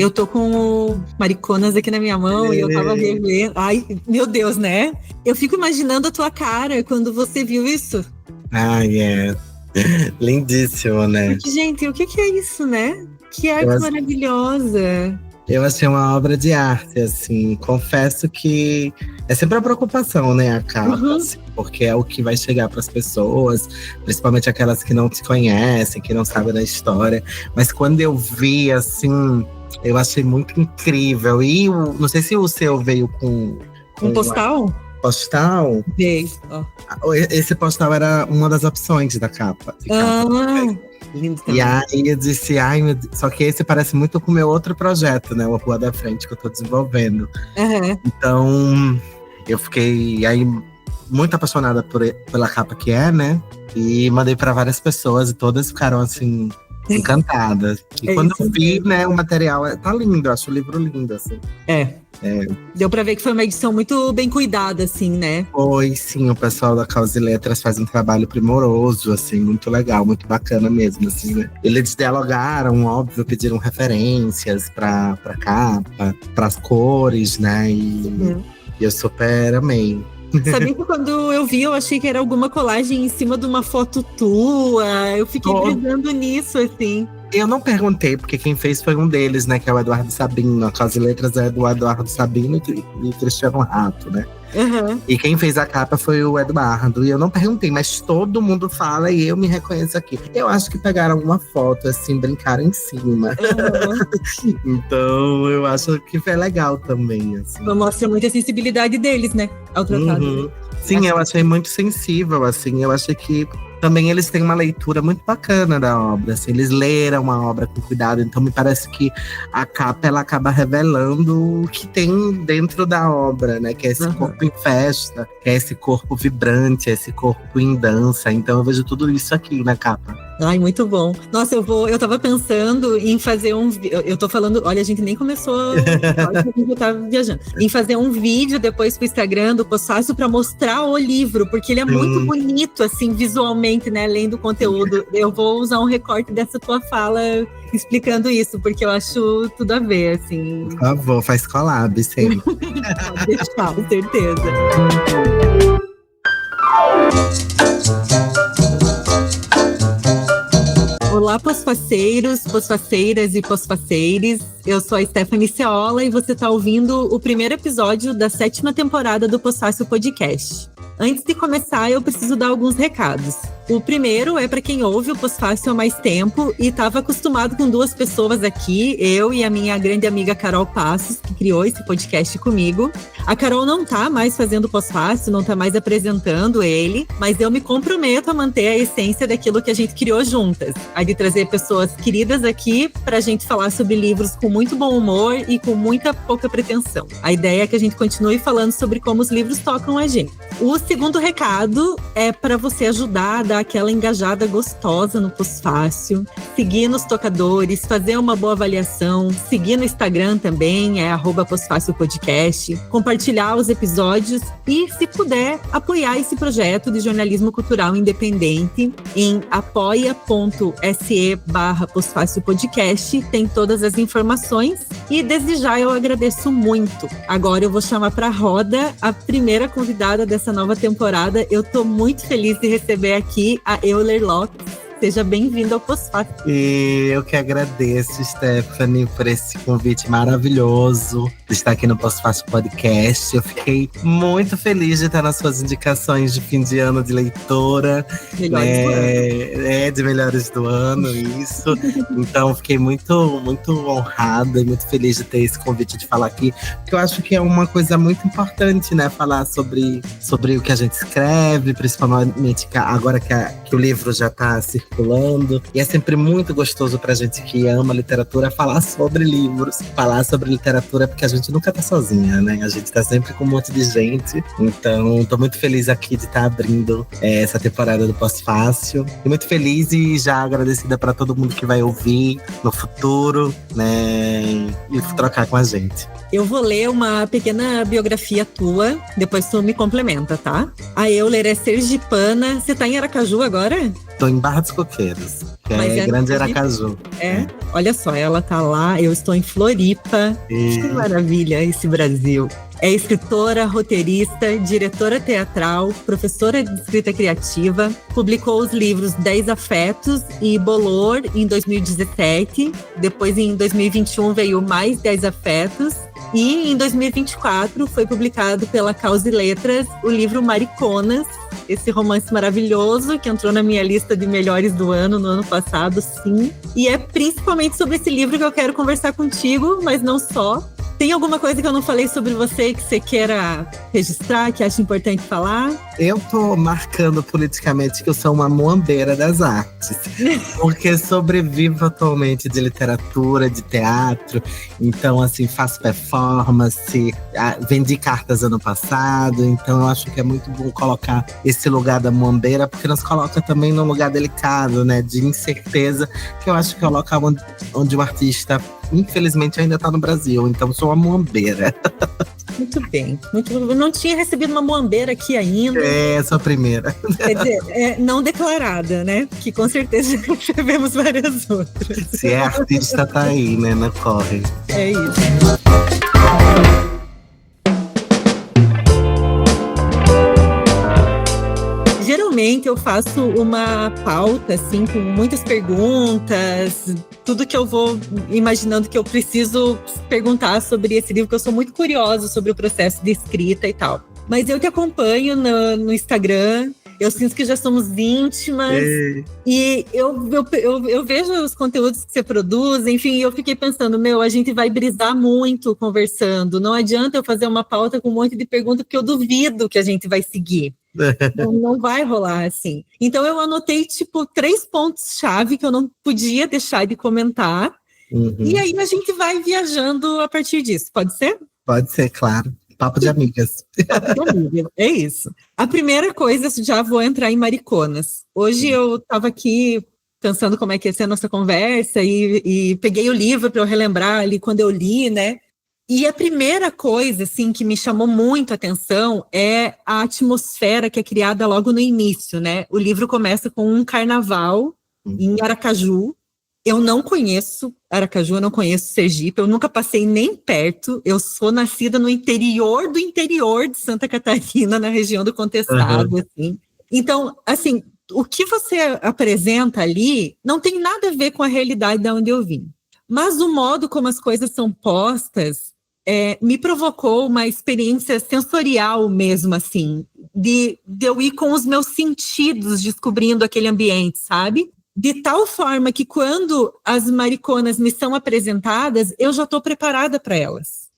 Eu tô com o Mariconas aqui na minha mão e eu tava revendo. Ai, meu Deus, né? Eu fico imaginando a tua cara quando você viu isso. Ai, é. Lindíssimo, né? Porque, gente, o que é isso, né? Que arte maravilhosa. Eu achei uma obra de arte, assim. Confesso que é sempre uma preocupação, né, a capa, assim, porque é o que vai chegar para as pessoas, principalmente aquelas que não te conhecem, que não sabem da história. Mas quando eu vi, assim, eu achei muito incrível. E não sei se o seu veio com um postal? Postal? Veio. Esse postal era uma das opções da capa. Lindo também. E aí eu disse, ai meu Deus, só que esse parece muito com o meu outro projeto, né? O Rua da Frente, que eu tô desenvolvendo. Então, eu fiquei aí muito apaixonada pela capa que é, né? E mandei para várias pessoas e todas ficaram assim, encantadas. E quando eu vi, né, o material tá lindo, eu acho o livro lindo, assim. Deu pra ver que foi uma edição muito bem cuidada, assim, né? Foi, sim, o pessoal da Causa e Letras faz um trabalho primoroso, assim, muito legal, muito bacana mesmo, assim, né? Eles dialogaram, óbvio, pediram referências pra capa, pras cores, né? E eu super amei. Sabia que quando eu vi, eu achei que era alguma colagem em cima de uma foto tua. Eu fiquei pensando nisso, assim. Eu não perguntei, porque quem fez foi um deles, né? Que é o Eduardo Sabino. A Causa e Letras é do Eduardo Sabino e o Cristiano Rato, né? E quem fez a capa foi o Eduardo. E eu não perguntei, mas todo mundo fala e eu me reconheço aqui. Eu acho que pegaram uma foto, assim, brincaram em cima. Então, eu acho que foi legal também, assim. Mostra muito a sensibilidade deles, né? Ao tratado. Sim, eu achei muito sensível, assim. Eu achei que também eles têm uma leitura muito bacana da obra, assim, eles leram a obra com cuidado, então me parece que a capa ela acaba revelando o que tem dentro da obra, né? Que é esse corpo em festa, que é esse corpo vibrante, esse corpo em dança. Então eu vejo tudo isso aqui na capa. Ai, muito bom. Nossa, eu tava pensando em fazer eu tô falando, olha, a gente nem começou, a gente tava viajando. Em fazer um vídeo depois pro Instagram do Posfácio pra mostrar o livro, porque ele é muito bonito, assim, visualmente, né? Além do conteúdo. Eu vou usar um recorte dessa tua fala explicando isso, porque eu acho tudo a ver, assim. Por favor, faz collab sempre. Pode deixar, com certeza. Olá, posfaceiros, posfaceiras e posfaceires. Eu sou a Stephanie Ceola e você está ouvindo o primeiro episódio da 7ª temporada do Posfácio Podcast. Antes de começar, eu preciso dar alguns recados. O primeiro é para quem ouve o Posfácio há mais tempo e estava acostumado com 2 pessoas aqui, eu e a minha grande amiga Carol Passos, que criou esse podcast comigo. A Carol não tá mais fazendo o Posfácio, não tá mais apresentando ele, mas eu me comprometo a manter a essência daquilo que a gente criou juntas. A de trazer pessoas queridas aqui para a gente falar sobre livros com muito bom humor e com muita pouca pretensão. A ideia é que a gente continue falando sobre como os livros tocam a gente. O segundo recado é para você ajudar a dar aquela engajada gostosa no Posfácio, seguir nos tocadores, fazer uma boa avaliação, seguir no Instagram também, é @posfáciopodcast, compartilhar os episódios e, se puder, apoiar esse projeto de jornalismo cultural independente em apoia.se/posfáciopodcast, tem todas as informações e desde já eu agradeço muito. Agora eu vou chamar para a roda a primeira convidada dessa nova temporada. Eu tô muito feliz de receber aqui a Euler Lopes. Seja bem-vindo ao Posfácio. E eu que agradeço, Stephanie, por esse convite maravilhoso de estar aqui no Posfácio Podcast. Eu fiquei muito feliz de estar nas suas indicações de fim de ano de leitora. Melhores do ano. De melhores do ano, isso. Então, fiquei muito, muito honrada e muito feliz de ter esse convite de falar aqui. Porque eu acho que é uma coisa muito importante, né? Falar sobre o que a gente escreve, principalmente agora que o livro já está circulando. E é sempre muito gostoso pra gente que ama literatura falar sobre livros, falar sobre literatura, porque a gente nunca tá sozinha, né? A gente tá sempre com um monte de gente. Então, tô muito feliz aqui de estar abrindo essa temporada do Posfácio. E muito feliz e já agradecida pra todo mundo que vai ouvir no futuro, né? E trocar com a gente. Eu vou ler uma pequena biografia tua, depois tu me complementa, tá? A Euler é sergipana. Você tá em Aracaju agora? Tô em Barra dos Coqueiros, que é Grande Aracaju. Olha só, ela tá lá, eu estou em Floripa. Que maravilha esse Brasil. É escritora, roteirista, diretora teatral, professora de escrita criativa. Publicou os livros 10 Afetos e Bolor em 2017. Depois, em 2021, veio mais 10 Afetos. E em 2024 foi publicado pela Caos e Letras o livro Mariconas, esse romance maravilhoso que entrou na minha lista de melhores do ano, no ano passado, sim. E é principalmente sobre esse livro que eu quero conversar contigo, mas não só. Tem alguma coisa que eu não falei sobre você que você queira registrar, que acha importante falar? Eu tô marcando politicamente que eu sou uma muambeira das artes. Porque sobrevivo atualmente de literatura, de teatro. Então, assim, faço performance, vendi cartas ano passado. Então, eu acho que é muito bom colocar esse lugar da muambeira, porque nos coloca também num lugar delicado, né? De incerteza, que eu acho que é o local onde o artista, infelizmente, ainda tá no Brasil. Então, sou uma muambeira. Muito bem. Eu não tinha recebido uma muambeira aqui ainda. Sou a primeira. Quer dizer, não declarada, né? Que com certeza recebemos várias outras. Se é artista, tá aí, né? Não corre. É isso. Geralmente eu faço uma pauta, assim, com muitas perguntas, tudo que eu vou imaginando que eu preciso perguntar sobre esse livro, que eu sou muito curiosa sobre o processo de escrita e tal. Mas eu te acompanho no Instagram, eu sinto que já somos íntimas, e eu vejo os conteúdos que você produz, enfim, eu fiquei pensando, a gente vai brisar muito conversando, não adianta eu fazer uma pauta com um monte de perguntas, porque eu duvido que a gente vai seguir. Não vai rolar assim. Então eu anotei 3 pontos-chave que eu não podia deixar de comentar. E aí a gente vai viajando a partir disso, pode ser? Pode ser, claro. Papo de amigas. Papo de amigas, é isso. A primeira coisa, já vou entrar em Mariconas. Hoje eu estava aqui pensando como é que ia ser a nossa conversa e peguei o livro para eu relembrar ali quando eu li, né? E a primeira coisa, assim, que me chamou muito a atenção é a atmosfera que é criada logo no início, né? O livro começa com um carnaval em Aracaju. Eu não conheço Aracaju, eu não conheço Sergipe, eu nunca passei nem perto. Eu sou nascida no interior do interior de Santa Catarina, na região do Contestado, assim. Então, assim, o que você apresenta ali não tem nada a ver com a realidade de onde eu vim. Mas o modo como as coisas são postas me provocou uma experiência sensorial mesmo, assim, de eu ir com os meus sentidos descobrindo aquele ambiente, sabe? De tal forma que quando as mariconas me são apresentadas, eu já estou preparada para elas.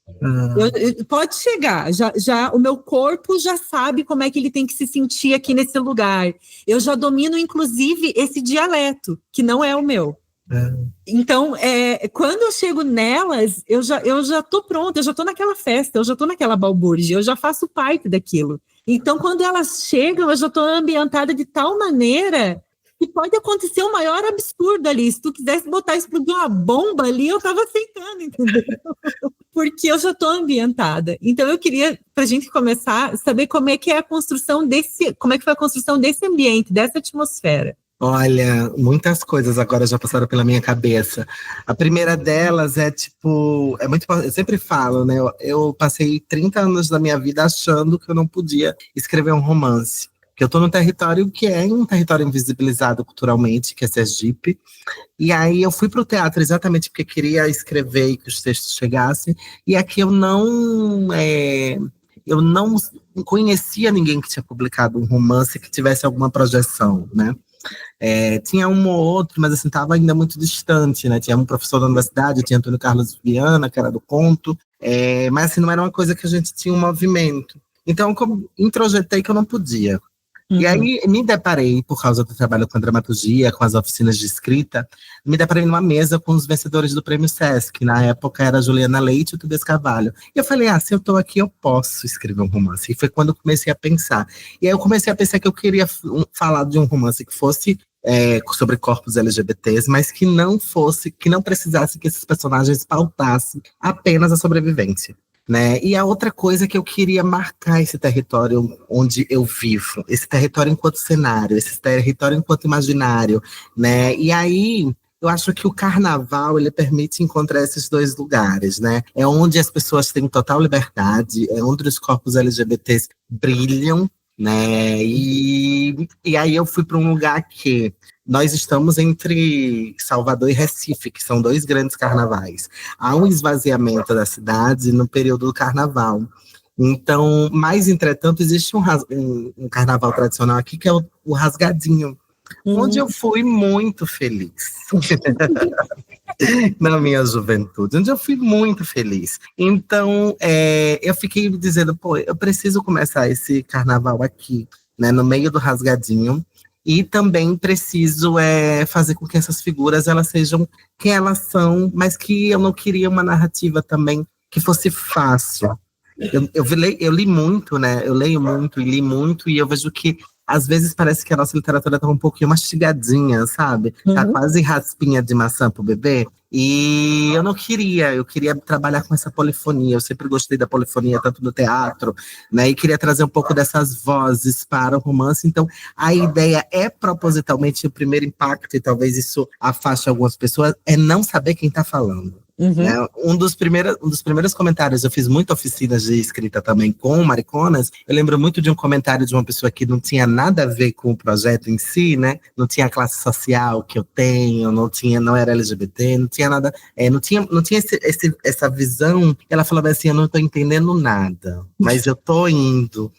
Pode chegar, já o meu corpo já sabe como é que ele tem que se sentir aqui nesse lugar. Eu já domino, inclusive, esse dialeto, que não é o meu. Então, quando eu chego nelas, eu já tô pronta, eu já tô naquela festa, eu já tô naquela balbúrdia, eu já faço parte daquilo. Então, quando elas chegam, eu já tô ambientada de tal maneira que pode acontecer o maior absurdo ali. Se tu quisesse botar explodir uma bomba ali, eu tava aceitando, entendeu? Porque eu já tô ambientada. Então, eu queria, pra gente começar, saber como é que é a construção como é que foi a construção desse ambiente, dessa atmosfera. Olha, muitas coisas agora já passaram pela minha cabeça. A primeira delas é muito, eu sempre falo, né? Eu passei 30 anos da minha vida achando que eu não podia escrever um romance. Que eu tô num território que é um território invisibilizado culturalmente, que é Sergipe. E aí eu fui pro teatro exatamente porque queria escrever e que os textos chegassem. E aqui eu não conhecia ninguém que tinha publicado um romance que tivesse alguma projeção, né? Tinha um ou outro, mas assim, estava ainda muito distante, né? Tinha um professor da universidade, tinha Antônio Carlos Viana, que era do conto, mas assim, não era uma coisa que a gente tinha um movimento. Então, eu introjetei que eu não podia. E aí, me deparei, por causa do trabalho com a dramaturgia, com as oficinas de escrita, me deparei numa mesa com os vencedores do Prêmio Sesc. Na época era a Juliana Leite e o Tobias Carvalho. E eu falei, se eu tô aqui, eu posso escrever um romance. E foi quando eu comecei a pensar. E aí eu comecei a pensar que eu queria falar de um romance que fosse sobre corpos LGBTs, mas que não precisasse que esses personagens pautassem apenas a sobrevivência. né? E a outra coisa é que eu queria marcar esse território onde eu vivo, esse território enquanto cenário, esse território enquanto imaginário, né? E aí eu acho que o carnaval, ele permite encontrar esses dois lugares, né? É onde as pessoas têm total liberdade, é onde os corpos LGBTs brilham, né? E aí eu fui para um lugar que nós estamos entre Salvador e Recife, que são dois grandes carnavais. Há um esvaziamento da cidade no período do carnaval. Então, mas, entretanto, existe um carnaval tradicional aqui, que é o Rasgadinho, onde eu fui muito feliz. Na minha juventude, onde eu fui muito feliz. Então, eu fiquei dizendo, pô, eu preciso começar esse carnaval aqui, né, no meio do Rasgadinho, e também preciso fazer com que essas figuras elas sejam quem elas são, mas que eu não queria uma narrativa também que fosse fácil. Eu li muito, né? Eu leio muito e li muito, e eu vejo que às vezes parece que a nossa literatura tá um pouquinho mastigadinha, sabe? Tá quase raspinha de maçã pro bebê. E eu queria trabalhar com essa polifonia. Eu sempre gostei da polifonia, tanto do teatro, né? E queria trazer um pouco dessas vozes para o romance. Então, a ideia é propositalmente o primeiro impacto, e talvez isso afaste algumas pessoas, é não saber quem tá falando. Né? Um dos primeiros comentários, eu fiz muitas oficinas de escrita também com Mariconas. Eu lembro muito de um comentário de uma pessoa que não tinha nada a ver com o projeto em si, né? Não tinha a classe social que eu tenho, não era LGBT, não tinha nada, não tinha essa visão. Ela falava assim: eu não tô entendendo nada, mas eu tô indo.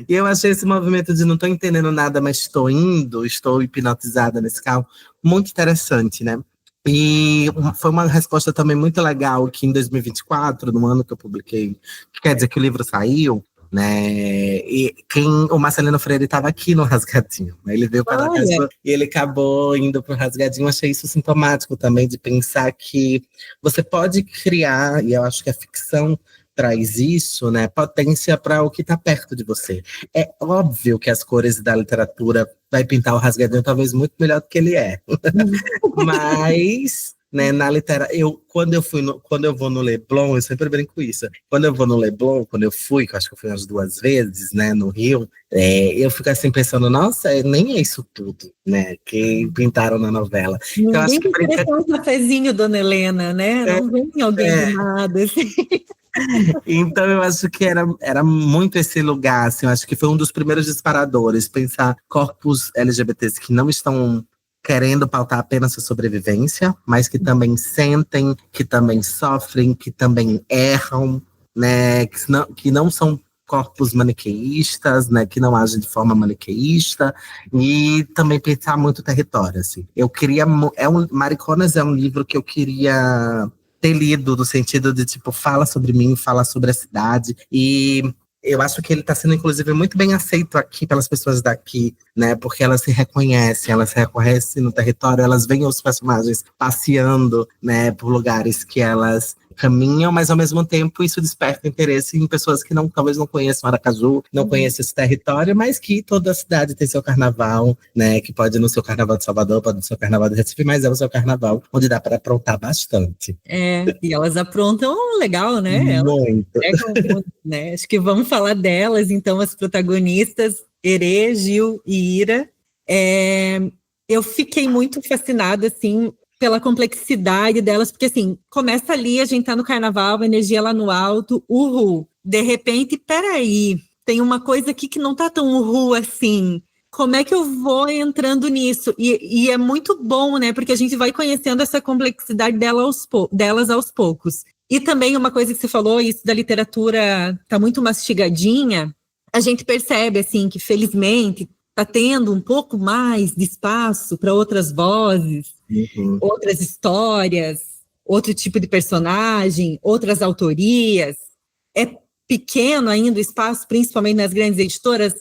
E eu achei esse movimento de não tô entendendo nada, mas estou indo, estou hipnotizada nesse carro, muito interessante, né? E foi uma resposta também muito legal que em 2024, no ano que eu publiquei, que quer dizer que o livro saiu, né? E o Marcelino Freire estava aqui no Rasgadinho, né? Ele veio para Aracaju e ele acabou indo para o Rasgadinho. Eu achei isso sintomático também, de pensar que você pode criar, e eu acho que a ficção traz isso, né? Potência para o que está perto de você. É óbvio que as cores da literatura vai pintar o Rasgadinho talvez muito melhor do que ele é. Mas, né, na literatura, quando eu vou no Leblon, eu sempre brinco com isso. Quando eu vou no Leblon, que eu acho que eu fui umas 2 vezes, né, no Rio, eu fico assim pensando, nossa, nem é isso tudo, né, que pintaram na novela. Ninguém eu acho que um cafezinho, Dona Helena, né? Não vem alguém do nada, assim. Então eu acho que era muito esse lugar, assim, eu acho que foi um dos primeiros disparadores, pensar corpos LGBTs que não estão querendo pautar apenas sua sobrevivência, mas que também sentem, que também sofrem, que também erram, né, que não são corpos maniqueístas, né, que não agem de forma maniqueísta, e também pensar muito o território, assim. Eu queria, Mariconas é um livro que eu queria ter lido, no sentido de, tipo, fala sobre mim, fala sobre a cidade, e eu acho que ele está sendo, inclusive, muito bem aceito aqui pelas pessoas daqui, né, porque elas se reconhecem no território, elas veem os personagens passeando, né, por lugares que elas caminham, mas ao mesmo tempo isso desperta interesse em pessoas que talvez não conheçam Aracaju, não conheçam esse território, mas que toda cidade tem seu carnaval, né, que pode ir no seu carnaval de Salvador, pode ir no seu carnaval de Recife, mas é o seu carnaval onde dá para aprontar bastante. E elas aprontam legal, né? Muito. Elas pegam, né? Acho que vamos falar delas, então, as protagonistas, Erê, Gil e Ira. Eu fiquei muito fascinada, assim, pela complexidade delas, porque, assim, começa ali, a gente tá no carnaval, a energia lá no alto, uhul. De repente, peraí, tem uma coisa aqui que não tá tão uhul assim. Como é que eu vou entrando nisso? E é muito bom, né? Porque a gente vai conhecendo essa complexidade delas aos poucos. E também uma coisa que você falou, isso da literatura tá muito mastigadinha, a gente percebe, assim, que felizmente está tendo um pouco mais de espaço para outras vozes, outras histórias, outro tipo de personagem, outras autorias. É pequeno ainda o espaço, principalmente nas grandes editoras?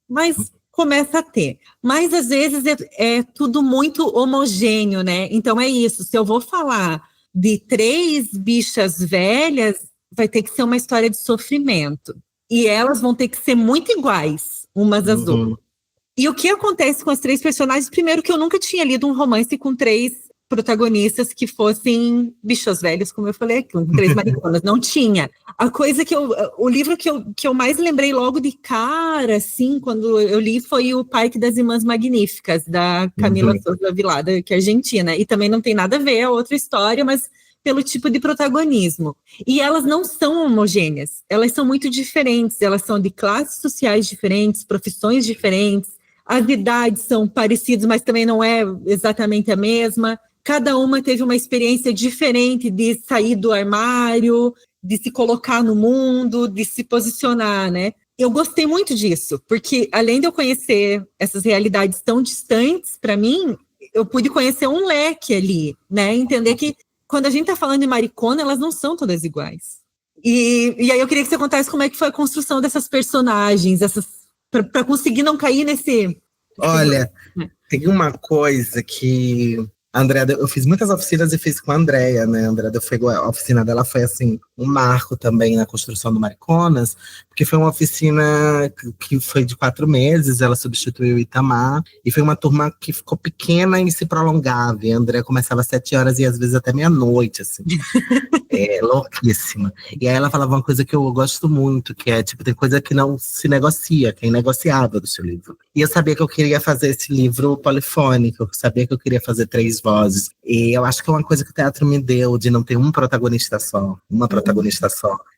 Mas começa a ter. Mas, às vezes, é tudo muito homogêneo, né? Então, é isso. Se eu vou falar de 3 bichas velhas, vai ter que ser uma história de sofrimento. E elas vão ter que ser muito iguais umas às outras. E o que acontece com as 3 personagens? Primeiro, que eu nunca tinha lido um romance com 3 protagonistas que fossem bichos velhos, como eu falei, com 3 mariconas. Não tinha. A coisa o livro que eu mais lembrei logo de cara, assim, quando eu li, foi o Parque das Irmãs Magníficas, da Camila Souza Vilada, que é argentina. E também não tem nada a ver, é outra história, mas pelo tipo de protagonismo. E elas não são homogêneas, elas são muito diferentes, elas são de classes sociais diferentes, profissões diferentes, as idades são parecidas, mas também não é exatamente a mesma. Cada uma teve uma experiência diferente de sair do armário, de se colocar no mundo, de se posicionar, né? Eu gostei muito disso, porque além de eu conhecer essas realidades tão distantes para mim, eu pude conhecer um leque ali, né? Entender que quando a gente tá falando de maricona, elas não são todas iguais. E aí eu queria que você contasse como é que foi a construção dessas personagens, para conseguir não cair nesse... Olha, tem uma coisa que a Andrea, eu fiz muitas oficinas e fiz com a Andrea, né? A Andrea, a oficina dela foi, assim, um marco também na construção do Mariconas, porque foi uma oficina que foi de 4 meses, ela substituiu o Itamar, e foi uma turma que ficou pequena e se prolongava, e a Andrea começava às 7 horas e às vezes até meia-noite, assim. Louquíssima. E aí ela falava uma coisa que eu gosto muito, que é, tipo, tem coisa que não se negocia, que é inegociável do seu livro. E eu sabia que eu queria fazer esse livro polifônico, eu sabia que eu queria fazer 3 vozes. E eu acho que é uma coisa que o teatro me deu, de não ter uma protagonista só,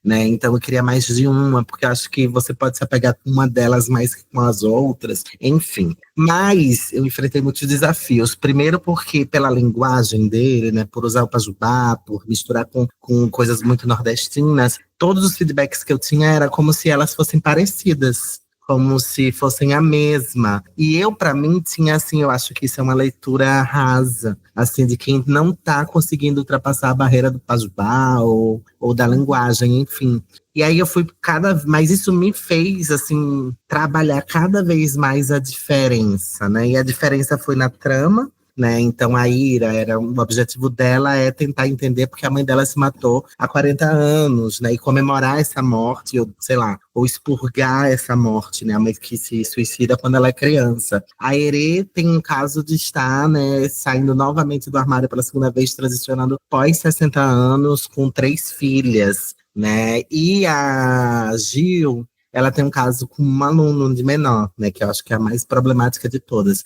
né? Então eu queria mais de uma, porque eu acho que você pode se apegar com uma delas mais que com as outras, enfim. Mas eu enfrentei muitos desafios. Primeiro porque pela linguagem dele, né, por usar o pajubá, por misturar com coisas muito nordestinas, todos os feedbacks que eu tinha era como se elas fossem parecidas, como se fossem a mesma. E eu, para mim, tinha, assim, eu acho que isso é uma leitura rasa, assim, de quem não tá conseguindo ultrapassar a barreira do pajubá ou da linguagem, enfim. E aí eu fui mas isso me fez, assim, trabalhar cada vez mais a diferença, né? E a diferença foi na trama, né? Então a Ira, o objetivo dela é tentar entender porque a mãe dela se matou há 40 anos, né? E comemorar essa morte, ou sei lá, ou expurgar essa morte, né? A mãe que se suicida quando ela é criança. A Erê tem um caso de estar, né, saindo novamente do armário pela segunda vez, transicionando pós 60 anos, com 3 filhas, né? E a Gil, ela tem um caso com um aluno de menor, né? Que eu acho que é a mais problemática de todas.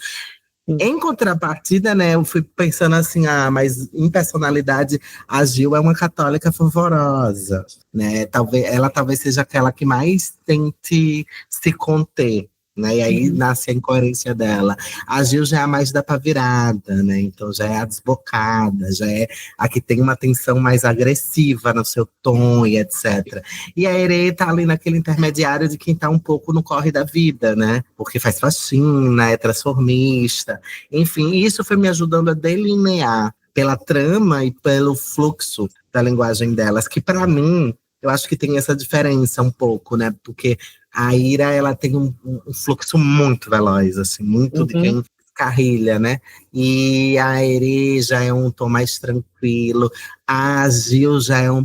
Em contrapartida, né, eu fui pensando assim, mas em personalidade, a Gil é uma católica fervorosa, né? Ela talvez seja aquela que mais tente se conter, né? E aí nasce a incoerência dela. A Gil já é a mais da pavirada, né? Então já é a desbocada, já é a que tem uma tensão mais agressiva no seu tom e etc. E a Erê tá ali naquele intermediário de quem tá um pouco no corre da vida, né? Porque faz faxina, é transformista. Enfim, isso foi me ajudando a delinear pela trama e pelo fluxo da linguagem delas, que para mim, eu acho que tem essa diferença um pouco, né? Porque a Ira, ela tem um fluxo muito veloz, assim, muito de quem carrilha, né? E a Eri já é um tom mais tranquilo, a Gil já é um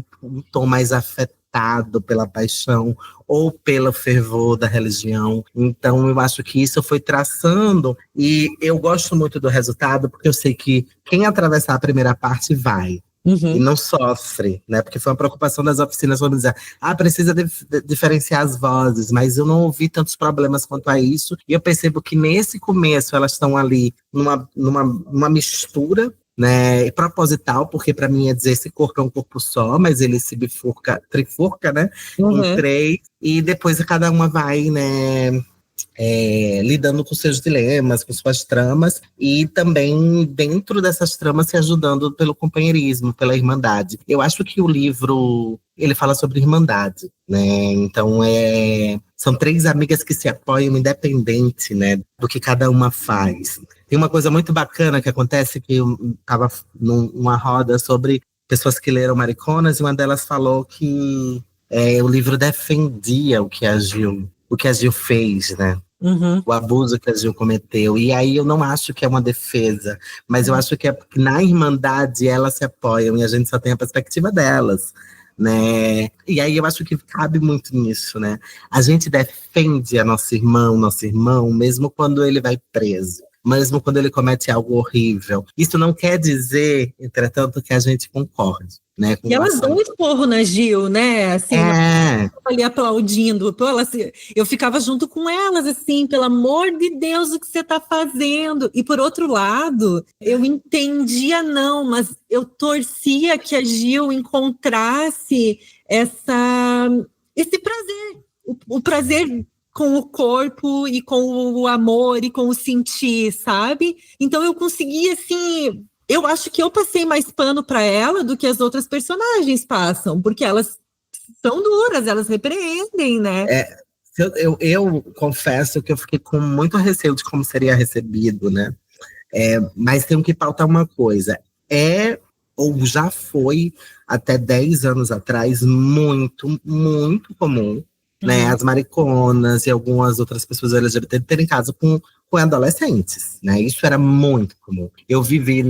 tom mais afetado pela paixão ou pelo fervor da religião. Então eu acho que isso foi traçando, e eu gosto muito do resultado, porque eu sei que quem atravessar a primeira parte vai. E não sofre, né? Porque foi uma preocupação das oficinas, vamos dizer, precisa diferenciar as vozes, mas eu não ouvi tantos problemas quanto a isso, e eu percebo que nesse começo elas estão ali numa mistura, né, proposital, porque para mim é dizer esse corpo é um corpo só, mas ele se trifurca, né, em 3, e depois cada uma vai, né, lidando com seus dilemas, com suas tramas, e também dentro dessas tramas se ajudando pelo companheirismo, pela irmandade. Eu acho que o livro, ele fala sobre irmandade, né? Então são 3 amigas que se apoiam independente, né, do que cada uma faz. Tem uma coisa muito bacana que acontece, que eu estava numa roda sobre pessoas que leram Mariconas, e uma delas falou que o livro defendia o que a Gil fez, né? O abuso que a Gil cometeu. E aí eu não acho que é uma defesa, mas eu acho que é porque na Irmandade elas se apoiam e a gente só tem a perspectiva delas, né? E aí eu acho que cabe muito nisso, né? A gente defende a nosso irmão, mesmo quando ele vai preso, mesmo quando ele comete algo horrível. Isso não quer dizer, entretanto, que a gente concorde, né? E elas dão um esporro na Gil, né? Assim, ali aplaudindo. Pô, eu ficava junto com elas, assim, pelo amor de Deus, o que você está fazendo? E por outro lado, eu entendia não, mas eu torcia que a Gil encontrasse esse prazer, o prazer com o corpo e com o amor e com o sentir, sabe? Então eu conseguia, assim... Eu acho que eu passei mais pano para ela do que as outras personagens passam, porque elas são duras, elas repreendem, né? Eu confesso que eu fiquei com muito receio de como seria recebido, né? Mas tenho que pautar uma coisa. Ou já foi, até 10 anos atrás, muito, muito comum, né? As mariconas e algumas outras pessoas LGBT terem caso com adolescentes, né? Isso era muito comum. Eu vivi,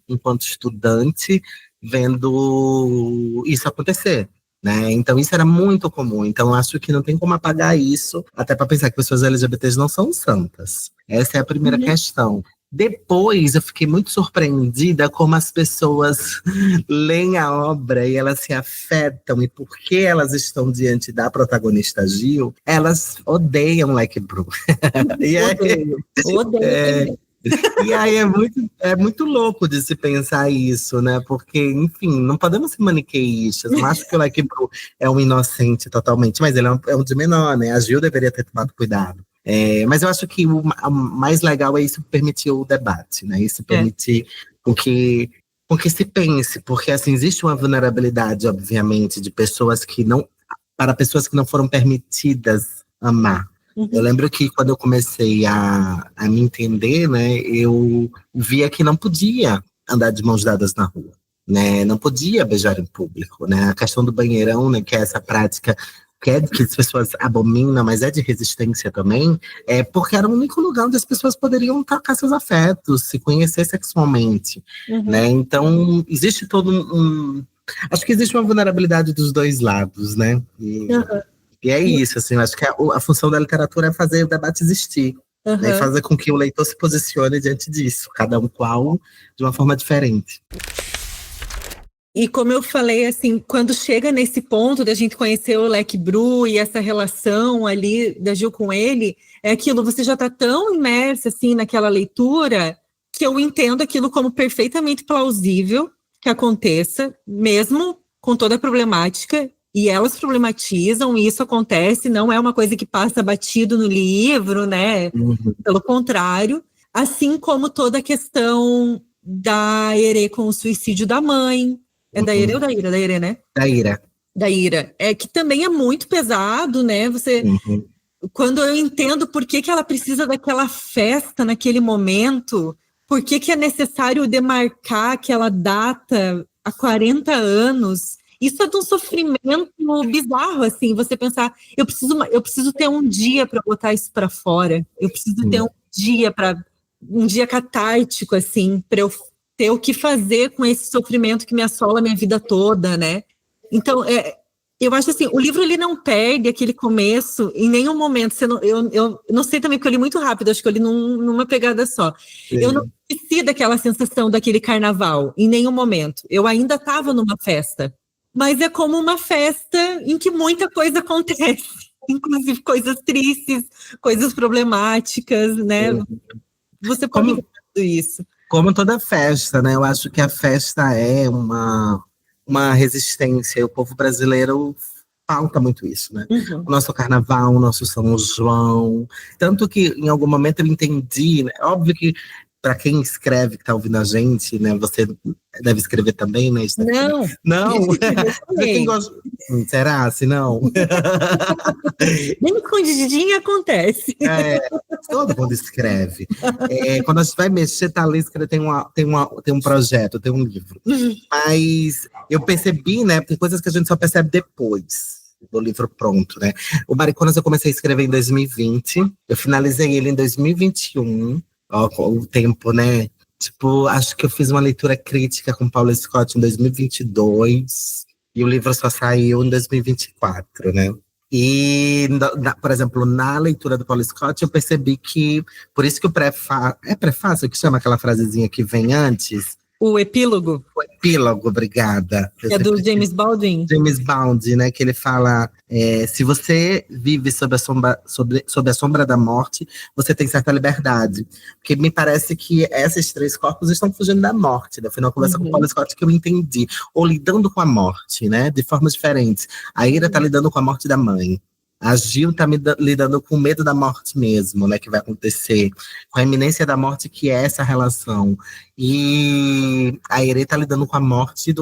enquanto estudante, vendo isso acontecer, né? Então isso era muito comum. Então acho que não tem como apagar isso, até para pensar que pessoas LGBTs não são santas. Essa é a primeira questão. Depois eu fiquei muito surpreendida como as pessoas leem a obra e elas se afetam, e porque elas estão diante da protagonista Gil, elas odeiam Leke Bru. Odeio. E aí é muito louco de se pensar isso, né? Porque, enfim, não podemos ser maniqueístas. Não acho que o Leke Bru é um inocente totalmente, mas ele é um de menor, né? A Gil deveria ter tomado cuidado. Mas eu acho que o mais legal é isso permitir o debate, né? Isso permitir com que se pense, porque assim, existe uma vulnerabilidade, obviamente, de pessoas para pessoas que não foram permitidas amar. Eu lembro que quando eu comecei a me entender, né, eu via que não podia andar de mãos dadas na rua, né? Não podia beijar em público, né? A questão do banheirão, né, que é essa prática que as pessoas abominam, mas é de resistência também, porque era o único lugar onde as pessoas poderiam trocar seus afetos, se conhecer sexualmente, né? Então, existe acho que existe uma vulnerabilidade dos dois lados, né? E é isso, assim, eu acho que a função da literatura é fazer o debate existir, né? E fazer com que o leitor se posicione diante disso, cada um qual, de uma forma diferente. E como eu falei, assim, quando chega nesse ponto da gente conhecer o Leke Bru e essa relação ali da Gil com ele, é aquilo, você já está tão imersa, assim, naquela leitura, que eu entendo aquilo como perfeitamente plausível que aconteça, mesmo com toda a problemática, e elas problematizam, e isso acontece, não é uma coisa que passa batido no livro, né? Pelo contrário, assim como toda a questão da Erê com o suicídio da mãe. É da Erê ou da Ira? Da Erê, né? Da Ira. Da Ira. Que também é muito pesado, né? Quando eu entendo por que ela precisa daquela festa naquele momento, por que é necessário demarcar aquela data há 40 anos, isso é de um sofrimento bizarro, assim, você pensar, eu preciso ter um dia para botar isso para fora, eu preciso ter um dia catártico, assim, para eu ter o que fazer com esse sofrimento que me assola a minha vida toda, né? Então, eu acho assim, o livro ele não perde aquele começo em nenhum momento. Eu não sei também, porque eu li muito rápido, acho que eu li numa pegada só. Eu não esqueci daquela sensação daquele carnaval, em nenhum momento. Eu ainda estava numa festa, mas é como uma festa em que muita coisa acontece, inclusive coisas tristes, coisas problemáticas, né? Você pode ver tudo isso. Como toda festa, né? Eu acho que a festa é uma resistência. E o povo brasileiro falta muito isso, né? O nosso carnaval, o nosso São João. Tanto que, em algum momento, eu entendi, né? Óbvio que, para quem escreve, que está ouvindo a gente, né? Você deve escrever também, né? Não? Quem gosta... Será? Se não? Bem escondidinho acontece. Todo mundo escreve. Quando a gente vai mexer, tá ali, tem um projeto, tem um livro. Mas eu percebi, né? Tem coisas que a gente só percebe depois do livro pronto, né? O Mariconas eu comecei a escrever em 2020. Eu finalizei ele em 2021. Ó, o tempo, né? Tipo, acho que eu fiz uma leitura crítica com Paula Scott em 2022. E o livro só saiu em 2024, né? E, por exemplo, na leitura do Paulo Scott, eu percebi que, por isso que o prefácio que chama aquela frasezinha que vem antes? O epílogo? O epílogo, obrigada. Que é do James Baldwin? James Baldwin, né, que ele fala, se você vive sob a sombra da morte, você tem certa liberdade. Porque me parece que esses três corpos estão fugindo da morte, né? Foi na conversa com o Paulo Scott que eu entendi. Ou lidando com a morte, né, de formas diferentes. A Ira está lidando com a morte da mãe. A Gil tá lidando com o medo da morte mesmo, né, que vai acontecer, com a iminência da morte, que é essa relação. E a Irê tá lidando com a morte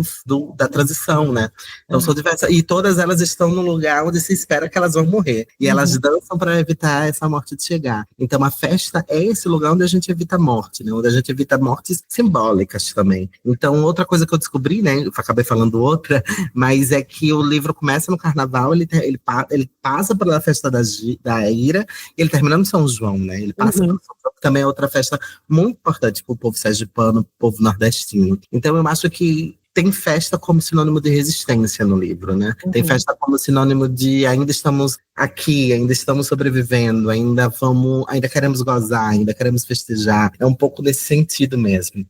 da transição, né? Então são diversas. E todas elas estão no lugar onde se espera que elas vão morrer. E elas dançam para evitar essa morte de chegar. Então a festa é esse lugar onde a gente evita a morte, né? Onde a gente evita mortes simbólicas também. Então, outra coisa que eu descobri, né? Eu acabei falando outra, mas é que o livro começa no carnaval, ele passa pela festa da Ira, e ele termina no São João, né? Ele passa pelo São João, que também é outra festa muito importante para o povo sergipano, pro povo nordestino. Então eu acho que tem festa como sinônimo de resistência no livro, né? Tem festa como sinônimo de ainda estamos aqui, ainda estamos sobrevivendo, ainda queremos gozar, ainda queremos festejar. É um pouco desse sentido mesmo.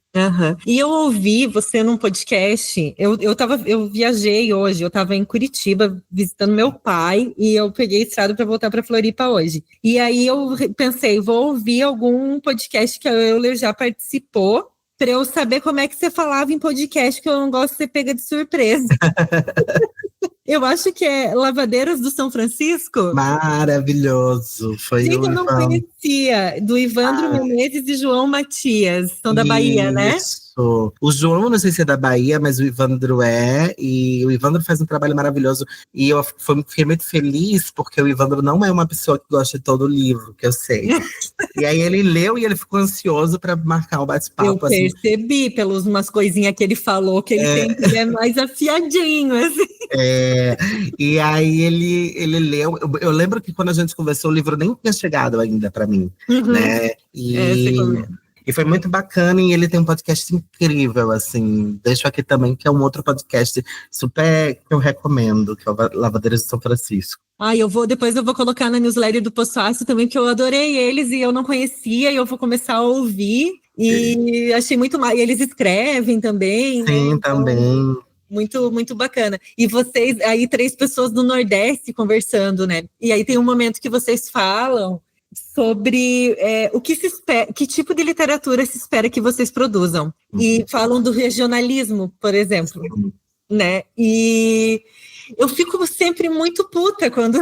E eu ouvi você num podcast, eu viajei hoje, eu estava em Curitiba visitando meu pai e eu peguei estrada para voltar para Floripa hoje. E aí eu pensei, vou ouvir algum podcast que a Euler já participou, para eu saber como é que você falava em podcast, que eu não gosto de ser pega de surpresa. Eu acho que é Lavadeiras do São Francisco. Maravilhoso. Foi Gente, eu não conhecia. Do Ivandro Menezes e João Matias. São da Bahia, né? O João, não sei se é da Bahia, mas o Ivandro é. E o Ivandro faz um trabalho maravilhoso. E eu fiquei muito feliz, porque o Ivandro não é uma pessoa que gosta de todo o livro, que eu sei. E aí ele leu e ele ficou ansioso para marcar o bate-papo. Eu percebi pelas umas coisinhas que ele falou, que ele é mais afiadinho, assim. E aí ele leu. Eu lembro que quando a gente conversou, o livro nem tinha chegado ainda para mim, né? E foi muito bacana, e ele tem um podcast incrível, assim. Deixo aqui também, que é um outro podcast super que eu recomendo, que é o Lavadeiras de São Francisco. Depois eu vou colocar na newsletter do Possácio também, porque eu adorei eles e eu não conhecia, e eu vou começar a ouvir. E achei muito mais. E eles escrevem também, né? Sim, também. Muito, muito bacana. E vocês, aí 3 pessoas do Nordeste conversando, né? E aí tem um momento que vocês falam sobre o que se espera, que tipo de literatura se espera que vocês produzam. E falam do regionalismo, por exemplo, né? E eu fico sempre muito puta quando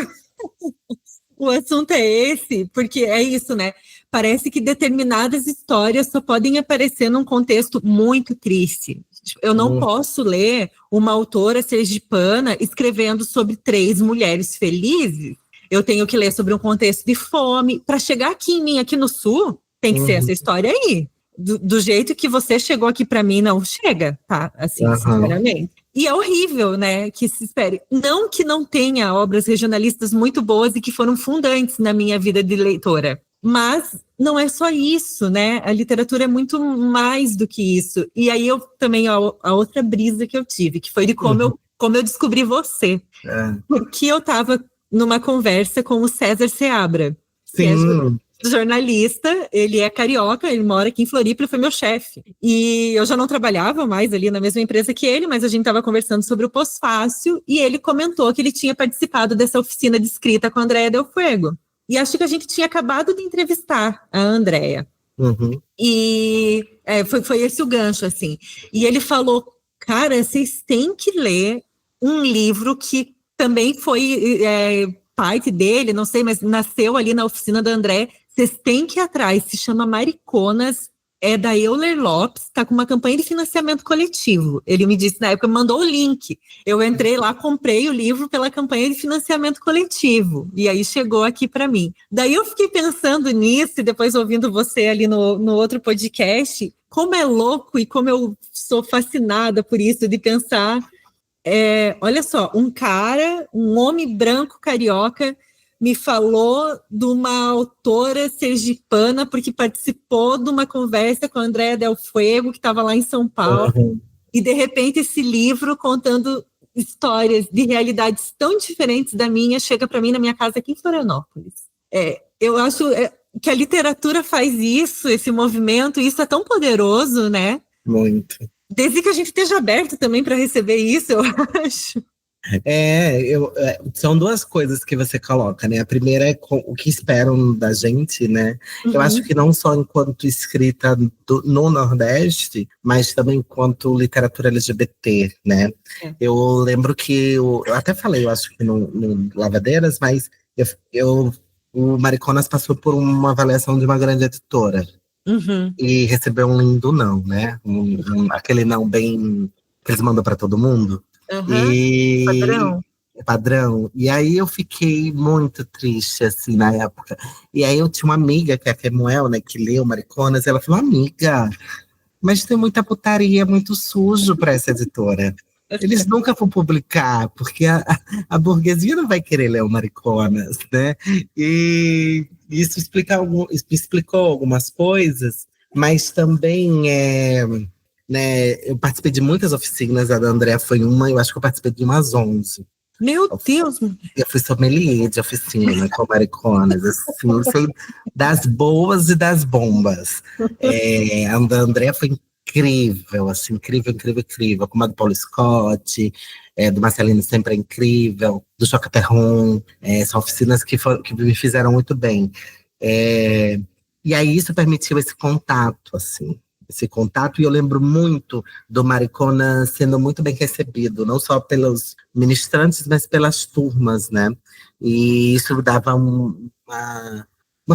o assunto é esse, porque é isso, né? Parece que determinadas histórias só podem aparecer num contexto muito triste. Eu não posso ler uma autora sergipana escrevendo sobre 3 mulheres felizes. Eu tenho que ler sobre um contexto de fome. Para chegar aqui em mim, aqui no Sul, tem que ser essa história aí. Do jeito que você chegou aqui para mim, não chega, tá? Assim, sinceramente. E é horrível, né, que se espere. Não que não tenha obras regionalistas muito boas e que foram fundantes na minha vida de leitora. Mas não é só isso, né? A literatura é muito mais do que isso. E aí eu também, a outra brisa que eu tive, que foi de como eu descobri você. Porque eu estava numa conversa com o César Seabra, que é jornalista, ele é carioca, ele mora aqui em Floripa, ele foi meu chefe. E eu já não trabalhava mais ali na mesma empresa que ele, mas a gente estava conversando sobre o Pós-Fácil, e ele comentou que ele tinha participado dessa oficina de escrita com a Andréa Del Fuego. E acho que a gente tinha acabado de entrevistar a Andréa. E foi esse o gancho, assim. E ele falou, cara, vocês têm que ler um livro que também foi parte dele, não sei, mas nasceu ali na oficina da André. Vocês têm que ir atrás, se chama Mariconas, é da Euler Lopes, está com uma campanha de financiamento coletivo. Ele me disse na época, mandou o link. Eu entrei lá, comprei o livro pela campanha de financiamento coletivo. E aí chegou aqui para mim. Daí eu fiquei pensando nisso, e depois ouvindo você ali no outro podcast, como é louco e como eu sou fascinada por isso, de pensar... olha só, um homem branco carioca, me falou de uma autora sergipana porque participou de uma conversa com a Andréa Del Fuego, que estava lá em São Paulo, e de repente esse livro contando histórias de realidades tão diferentes da minha chega para mim na minha casa aqui em Florianópolis. Eu acho que a literatura faz isso, esse movimento, e isso é tão poderoso, né? Muito. Desde que a gente esteja aberto também para receber isso, eu acho. São duas coisas que você coloca, né? A primeira é o que esperam da gente, né? Eu acho que não só enquanto escrita no Nordeste, mas também enquanto literatura LGBT, né? Eu lembro que eu até falei, eu acho que no Lavadeiras, mas o Mariconas passou por uma avaliação de uma grande editora e recebeu um lindo não, né? Aquele não bem que eles mandam para todo mundo. Padrão. Padrão. E aí eu fiquei muito triste, assim, na época. E aí eu tinha uma amiga, que é a Kemuel, né, que leu Mariconas, e ela falou, amiga, mas tem muita putaria, muito sujo para essa editora. Eles nunca vão publicar, porque a burguesia não vai querer ler o Mariconas, né? E isso explicou algumas coisas, mas também né, eu participei de muitas oficinas, a da Andrea foi uma, eu acho que eu participei de umas 11. Meu Deus! Eu fui sommelier de oficina com Mariconas, assim, foi das boas e das bombas. A da Andrea foi incrível, assim, incrível, incrível, incrível, como a do Paulo Scott, do Marcelino sempre é incrível, do Choca Perron, são oficinas que me fizeram muito bem. E aí isso permitiu esse contato, assim, e eu lembro muito do Mariconas sendo muito bem recebido, não só pelos ministrantes, mas pelas turmas, né? E isso dava uma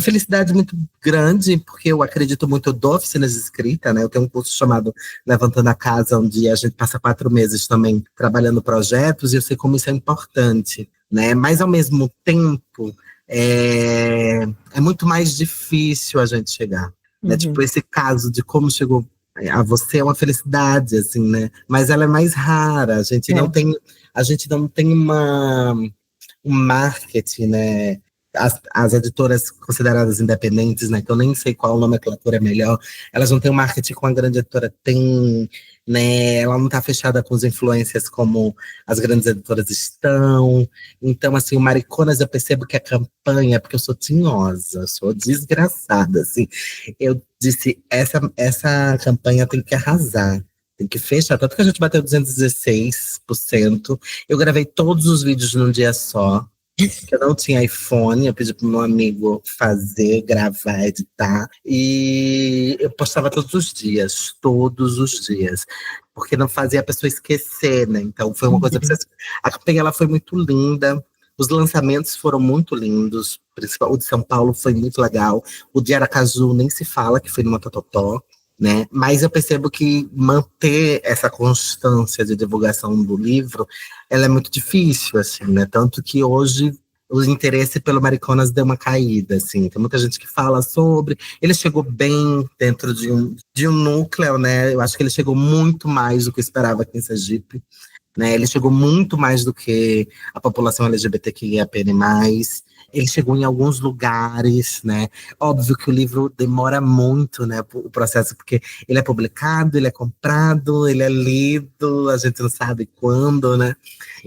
felicidade muito grande, porque eu acredito muito do oficinas de escrita, né? Eu tenho um curso chamado Levantando a Casa, onde a gente passa 4 meses também trabalhando projetos, e eu sei como isso é importante, né? Mas, ao mesmo tempo, é muito mais difícil a gente chegar. Né? Tipo, esse caso de como chegou a você é uma felicidade, assim, né? Mas ela é mais rara. A gente não tem um marketing, né? As editoras consideradas independentes, né? Que eu nem sei qual nomenclatura é melhor, elas não têm um marketing como a grande editora tem, né? Ela não está fechada com os influencers como as grandes editoras estão. Então, assim, o Mariconas, eu percebo que a campanha, porque eu sou tinhosa, sou desgraçada, assim. Eu disse, essa campanha tem que arrasar. Tem que fechar, tanto que a gente bateu 216%. Eu gravei todos os vídeos num dia só. Que eu não tinha iPhone, eu pedi pro meu amigo fazer, gravar, editar. E eu postava todos os dias. Porque não fazia a pessoa esquecer, né? Então foi uma coisa. A campanha ela foi muito linda. Os lançamentos foram muito lindos. O de São Paulo foi muito legal. O de Aracaju nem se fala, que foi numa Tototó. Né? Mas eu percebo que manter essa constância de divulgação do livro, ela é muito difícil, assim, né? Tanto que hoje o interesse pelo Mariconas deu uma caída, assim. Tem muita gente que fala sobre. Ele chegou bem dentro de um núcleo, né? Eu acho que ele chegou muito mais do que eu esperava aqui em Sergipe. Né? Ele chegou muito mais do que a população LGBTQIAPN+. Ele chegou em alguns lugares, né? Óbvio que o livro demora muito, né? O processo, porque ele é publicado, ele é comprado, ele é lido, a gente não sabe quando, né?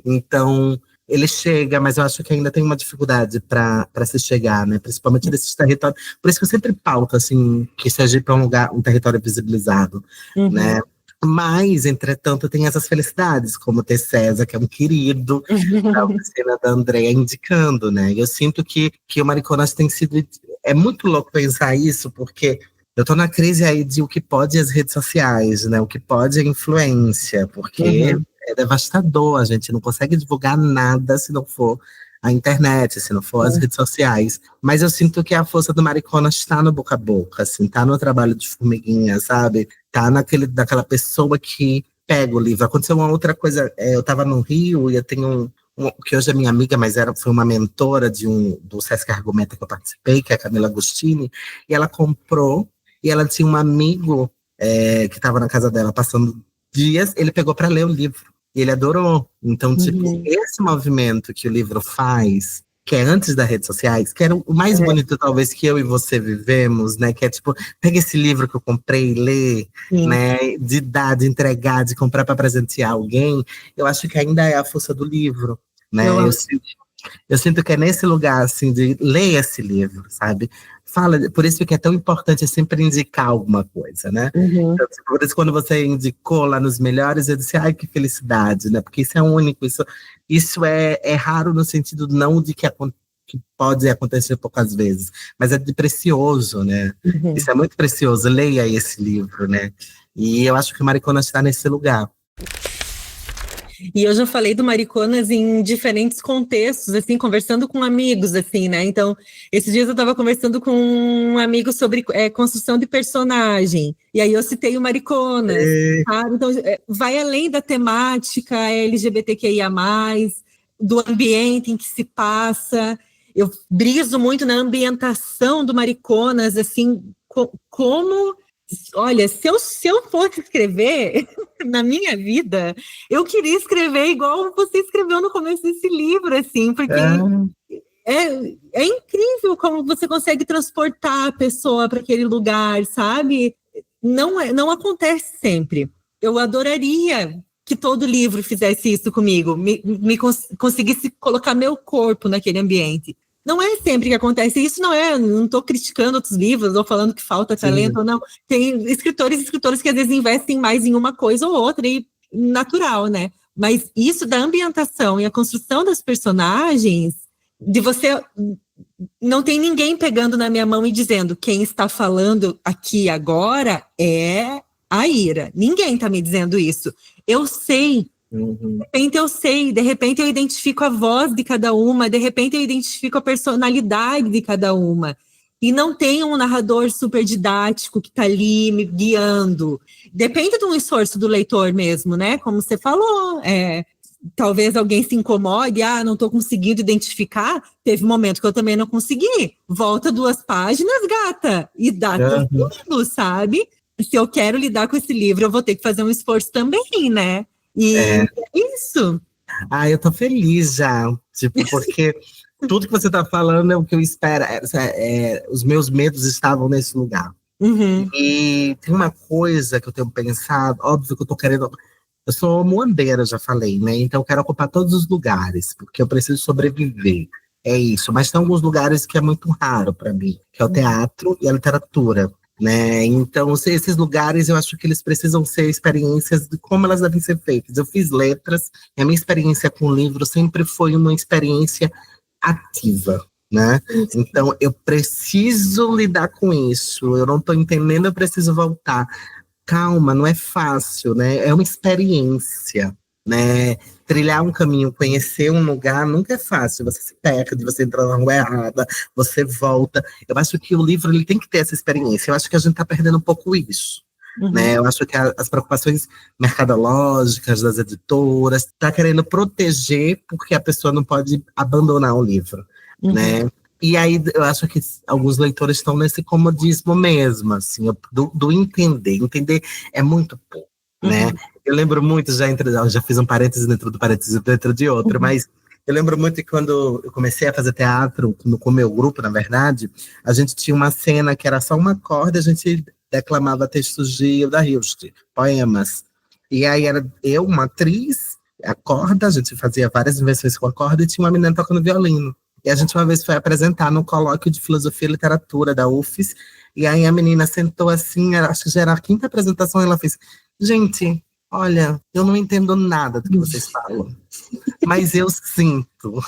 Então, ele chega, mas eu acho que ainda tem uma dificuldade para se chegar, né? Principalmente nesses territórios. Por isso que eu sempre pauto, assim, que Sergipe é um território visibilizado, né? Mas, entretanto, tem essas felicidades, como ter César, que é um querido, a oficina da Andrea indicando, né? E eu sinto que o Mariconas tem sido. É muito louco pensar isso, porque eu tô na crise aí de o que pode as redes sociais, né? O que pode a influência, porque é devastador, a gente não consegue divulgar nada se não for a internet, se não for as redes sociais. Mas eu sinto que a força do Mariconas está no boca a boca, assim, tá no trabalho de formiguinha, sabe? Tá daquela pessoa que pega o livro. Aconteceu uma outra coisa, eu estava no Rio e eu tenho que hoje é minha amiga, mas foi uma mentora do Sesc Argumenta que eu participei, que é a Camila Agostini, e ela comprou, e ela tinha um amigo que estava na casa dela passando dias, ele pegou para ler o livro, e ele adorou. Então, tipo, esse movimento que o livro faz, que é antes das redes sociais, que era o mais bonito, talvez, que eu e você vivemos, né? Que é tipo, pega esse livro que eu comprei, lê, né? De dar, de entregar, de comprar para presentear alguém. Eu acho que ainda é a força do livro, né? Eu sinto que é nesse lugar, assim, de ler esse livro, sabe? Fala, por isso que é tão importante sempre indicar alguma coisa, né? Então, tipo, por isso, quando você indicou lá nos melhores, eu disse, ai, que felicidade, né? Porque isso é único, isso é raro no sentido não de que pode acontecer poucas vezes, mas é de precioso, né? Isso é muito precioso, leia esse livro, né? E eu acho que o Mariconas está nesse lugar. E eu já falei do Mariconas em diferentes contextos, assim, conversando com amigos, assim, né? Então, esses dias eu estava conversando com um amigo sobre construção de personagem, e aí eu citei o Mariconas, sabe? Então, vai além da temática LGBTQIA+, do ambiente em que se passa. Eu briso muito na ambientação do Mariconas, assim, como... Olha, se eu fosse escrever na minha vida, eu queria escrever igual você escreveu no começo desse livro, assim, porque é incrível como você consegue transportar a pessoa para aquele lugar, sabe? Não acontece sempre. Eu adoraria que todo livro fizesse isso comigo, conseguisse colocar meu corpo naquele ambiente. Não é sempre que acontece isso, não estou criticando outros livros, ou falando que falta talento, ou não. Tem escritores e escritoras que às vezes investem mais em uma coisa ou outra, e natural, né? Mas isso da ambientação e a construção das personagens, de você... Não tem ninguém pegando na minha mão e dizendo quem está falando aqui agora é a Ira. Ninguém está me dizendo isso. Eu sei. De repente eu identifico a voz de cada uma, de repente eu identifico a personalidade de cada uma. E não tem um narrador super didático que está ali me guiando. Depende de um esforço do leitor mesmo, né? Como você falou, talvez alguém se incomode, não estou conseguindo identificar. Teve um momento que eu também não consegui. Volta 2 páginas, gata, e dá tudo, sabe? Se eu quero lidar com esse livro, eu vou ter que fazer um esforço também, né? E é isso. Eu tô feliz já, tipo, porque tudo que você tá falando é o que eu espero. Os meus medos estavam nesse lugar. E tem uma coisa que eu tenho pensado, óbvio que eu tô querendo... Eu sou muambeira, já falei, né? Então eu quero ocupar todos os lugares, porque eu preciso sobreviver. É isso, mas tem alguns lugares que é muito raro para mim, que é o teatro e a literatura. Né? Então, esses lugares eu acho que eles precisam ser experiências de como elas devem ser feitas. Eu fiz letras, e a minha experiência com o livro sempre foi uma experiência ativa, né? Então, eu preciso lidar com isso, eu não estou entendendo, eu preciso voltar. Calma, não é fácil, né? É uma experiência, né? Trilhar um caminho, conhecer um lugar, nunca é fácil. Você se perde, você entra na rua errada, você volta. Eu acho que o livro ele tem que ter essa experiência. Eu acho que a gente está perdendo um pouco isso. Né? Eu acho que as preocupações mercadológicas das editoras tá querendo proteger porque a pessoa não pode abandonar o livro, né? E aí eu acho que alguns leitores estão nesse comodismo mesmo, assim, do entender. Entender é muito pouco, né? Eu lembro muito, já fiz um parênteses dentro do parênteses dentro de outro, mas eu lembro muito que quando eu comecei a fazer teatro com o meu grupo, na verdade, a gente tinha uma cena que era só uma corda, a gente declamava textos de Hilda Hilst, poemas. E aí era eu, uma atriz, a corda, a gente fazia várias invenções com a corda, e tinha uma menina tocando violino. E a gente uma vez foi apresentar no colóquio de filosofia e literatura da UFES, e aí a menina sentou assim, acho que já era a 5ª apresentação, e ela fez, gente, olha, eu não entendo nada do que vocês falam, mas eu sinto.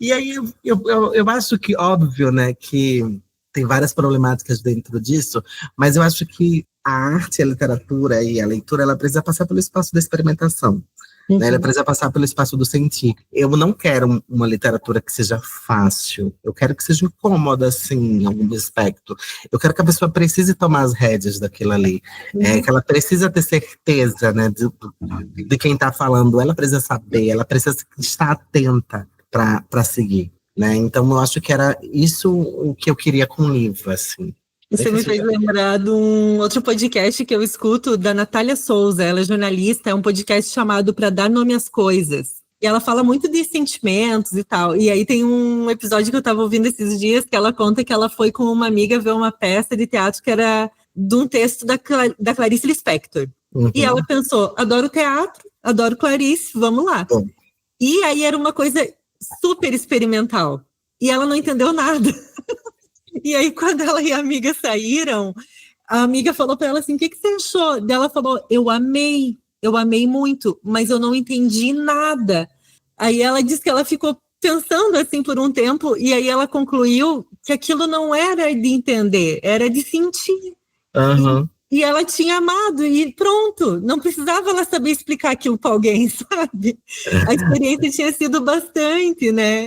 E aí eu acho que, óbvio, né, que tem várias problemáticas dentro disso, mas eu acho que a arte, a literatura e a leitura, ela precisa passar pelo espaço da experimentação. Né, ela precisa passar pelo espaço do sentir. Eu não quero uma literatura que seja fácil. Eu quero que seja incômoda, assim, em algum aspecto. Eu quero que a pessoa precise tomar as rédeas daquilo ali. Que ela precisa ter certeza, né, de quem está falando. Ela precisa saber, ela precisa estar atenta para seguir. Né? Então, eu acho que era isso o que eu queria com o livro, assim. Você me fez lembrar de um outro podcast que eu escuto, da Natália Souza. Ela é jornalista, é um podcast chamado Pra Dar Nome às Coisas. E ela fala muito de sentimentos e tal. E aí tem um episódio que eu tava ouvindo esses dias que ela conta que ela foi com uma amiga ver uma peça de teatro que era de um texto da Clarice Lispector. Uhum. E ela pensou, adoro teatro, adoro Clarice, vamos lá. E aí era uma coisa super experimental. E ela não entendeu nada. E aí quando ela e a amiga saíram, a amiga falou para ela assim, o que você achou? E ela falou, eu amei muito, mas eu não entendi nada. Aí ela disse que ela ficou pensando assim por um tempo, e aí ela concluiu que aquilo não era de entender, era de sentir. Uhum. E ela tinha amado, e pronto, não precisava ela saber explicar aquilo para alguém, sabe? A experiência tinha sido bastante, né?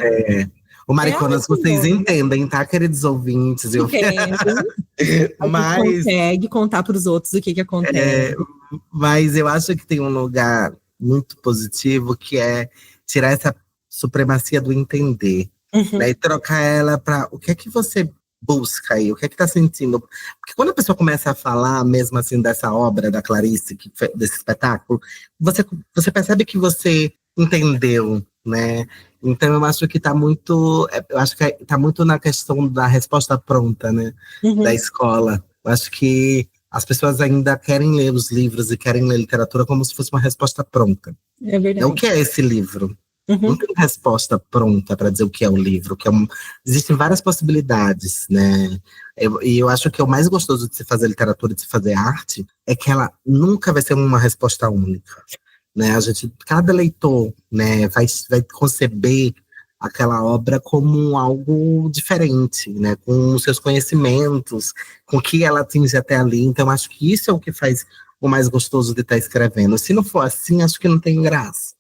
O Mariconas, vocês entendem, tá, queridos ouvintes? Mas consegue contar para os outros o que acontece. Mas eu acho que tem um lugar muito positivo que é tirar essa supremacia do entender, né, e trocar ela para o que é que você busca aí, o que é que tá sentindo. Porque quando a pessoa começa a falar, mesmo assim, dessa obra da Clarice, desse espetáculo, você percebe que você entendeu, né? Então eu acho que tá muito na questão da resposta pronta, né? Da escola. Eu acho que as pessoas ainda querem ler os livros e querem ler literatura como se fosse uma resposta pronta. É verdade. O que é esse livro? Não tem resposta pronta para dizer o que é o livro. Existem várias possibilidades, né? E eu acho que o mais gostoso de se fazer literatura, de se fazer arte, é que ela nunca vai ser uma resposta única, né? Cada leitor, né, vai conceber aquela obra como algo diferente, né? Com os seus conhecimentos, com o que ela atinge até ali. Então, acho que isso é o que faz o mais gostoso de estar escrevendo. Se não for assim, acho que não tem graça.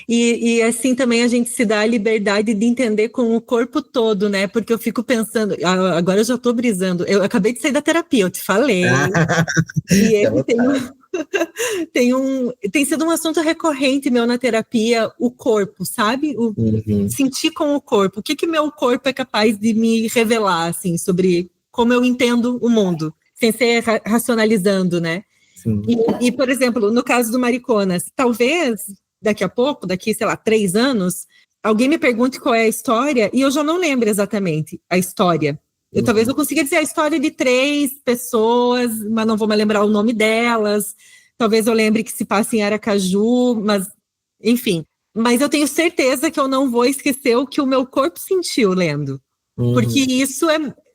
E assim também a gente se dá a liberdade de entender com o corpo todo, né? Porque eu fico pensando, agora eu já tô brisando, eu acabei de sair da terapia, eu te falei. E esse tem sido um assunto recorrente meu na terapia, o corpo, sabe? Sentir com o corpo. O que meu corpo é capaz de me revelar, assim, sobre como eu entendo o mundo, sem ser racionalizando, né? E, por exemplo, no caso do Mariconas, talvez daqui, sei lá, 3 anos, alguém me pergunte qual é a história e eu já não lembro exatamente a história. Talvez eu consiga dizer a história de 3 pessoas, mas não vou me lembrar o nome delas. Talvez eu lembre que se passa em Aracaju, mas, enfim. Mas eu tenho certeza que eu não vou esquecer o que o meu corpo sentiu lendo. Porque isso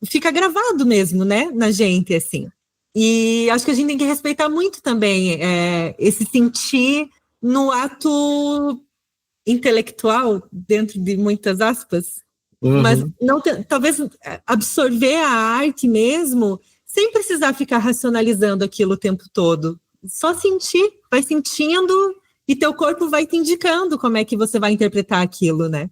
fica gravado mesmo, né, na gente, assim. E acho que a gente tem que respeitar muito também esse sentir no ato intelectual, dentro de muitas aspas, mas não talvez absorver a arte mesmo, sem precisar ficar racionalizando aquilo o tempo todo. Só sentir, vai sentindo e teu corpo vai te indicando como é que você vai interpretar aquilo, né?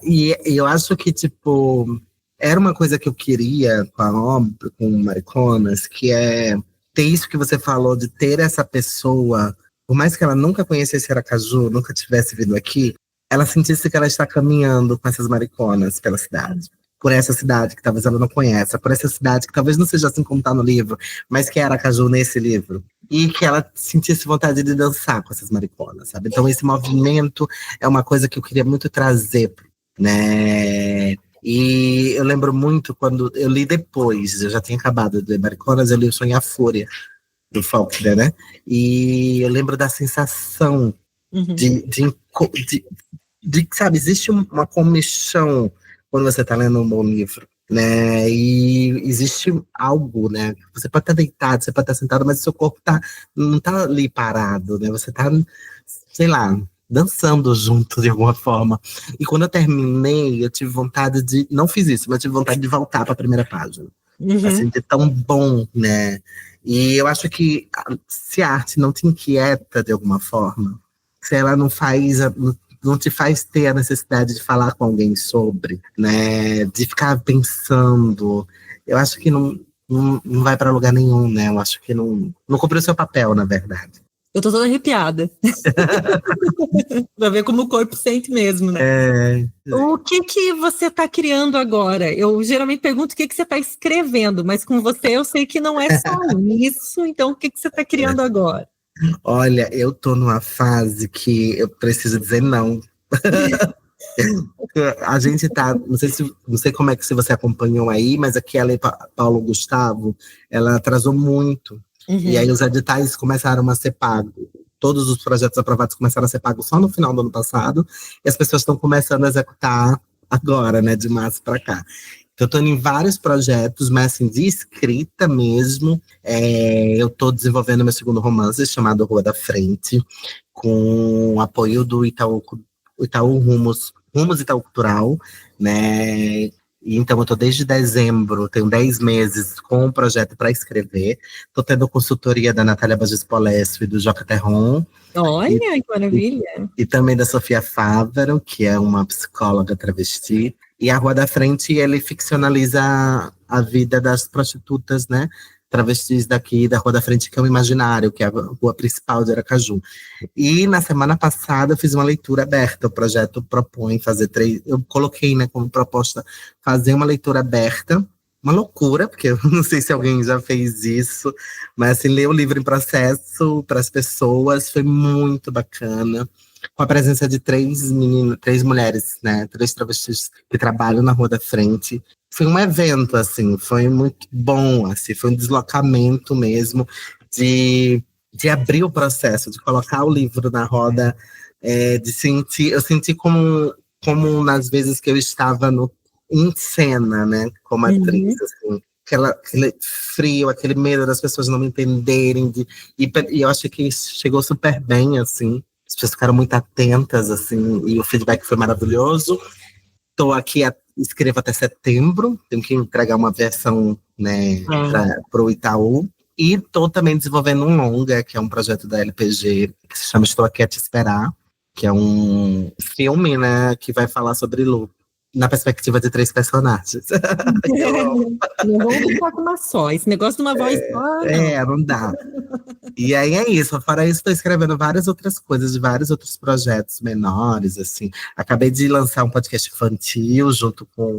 E eu acho que, tipo, era uma coisa que eu queria com a obra, com o Mariconas, que é ter isso que você falou, de ter essa pessoa, por mais que ela nunca conhecesse Aracaju, nunca tivesse vindo aqui, ela sentisse que ela está caminhando com essas mariconas pela cidade. Por essa cidade que talvez ela não conheça, por essa cidade que talvez não seja assim como está no livro, mas que é Aracaju nesse livro. E que ela sentisse vontade de dançar com essas mariconas, sabe? Então esse movimento é uma coisa que eu queria muito trazer, né? E eu lembro muito quando eu li depois, eu já tinha acabado de ler Mariconas, eu li O Sonho e a Fúria, do Faulkner, né? E eu lembro da sensação de sabe, existe uma comichão quando você está lendo um bom livro, né? E existe algo, né? Você pode estar deitado, você pode estar sentado, mas o seu corpo não tá ali parado, né? Você tá, sei lá, dançando junto de alguma forma. E quando eu terminei, eu tive vontade de, não fiz isso, mas eu tive vontade de voltar para a primeira página. Assim, de tão bom, né? E eu acho que se a arte não te inquieta de alguma forma, se ela não te faz ter a necessidade de falar com alguém sobre, né? De ficar pensando, eu acho que não vai para lugar nenhum, né? Eu acho que não cumpriu o seu papel, na verdade. Eu tô toda arrepiada. Pra ver como o corpo sente mesmo, né? O que você tá criando agora? Eu geralmente pergunto o que você tá escrevendo, mas com você eu sei que não é só isso, então o que você tá criando agora? Olha, eu tô numa fase que eu preciso dizer não. A gente tá, não sei como é que se você acompanhou aí, mas aqui a Lei Paulo Gustavo, ela atrasou muito. E aí Uhum. os editais começaram a ser pagos. Todos os projetos aprovados começaram a ser pagos só no final do ano passado, e as pessoas estão começando a executar agora, né, de março para cá. Então, eu estou em vários projetos, mas assim, de escrita mesmo. Eu estou desenvolvendo meu segundo romance, chamado Rua da Frente, com o apoio do Itaú Rumos Itaú Cultural, né? E então, eu estou desde dezembro, tenho 10 meses com o projeto para escrever. Estou tendo consultoria da Natália Bagis Polestre e do Joca Terron, e, Olha, que e, maravilha. e também da Sofia Fávero, que é uma psicóloga travesti. E a Rua da Frente, ele ficcionaliza a vida das prostitutas, né? Travestis daqui da Rua da Frente, que é o Imaginário, que é a rua principal de Aracaju. E na semana passada eu fiz uma leitura aberta. O projeto propõe fazer três. Eu coloquei, né, como proposta fazer uma leitura aberta. Uma loucura, porque eu não sei se alguém já fez isso, mas assim, ler o livro em processo para as pessoas foi muito bacana. Com a presença de três meninas, três mulheres, né? Três travestis que trabalham na Rua da Frente. Foi um evento, assim, foi muito bom, assim, foi um deslocamento mesmo de de abrir o processo, de colocar o livro na roda, de sentir, eu senti como nas vezes que eu estava em cena, né, como atriz, Uhum. assim, aquele frio, aquele medo das pessoas não me entenderem, e eu acho que chegou super bem, assim, as pessoas ficaram muito atentas, assim, e o feedback foi maravilhoso. Estou aqui, escrevo até setembro, tenho que entregar uma versão, né, Ah, para o Itaú. E estou também desenvolvendo um longa, que é um projeto da LPG, que se chama Estou Aqui a Te Esperar, que é um filme, né, que vai falar sobre luto, na perspectiva de três personagens. Eu amo. não vamos ficar com uma só. Esse negócio de uma voz só, não. Não dá. E aí é isso. Fora isso, estou escrevendo várias outras coisas, de vários outros projetos menores, assim. Acabei de lançar um podcast infantil,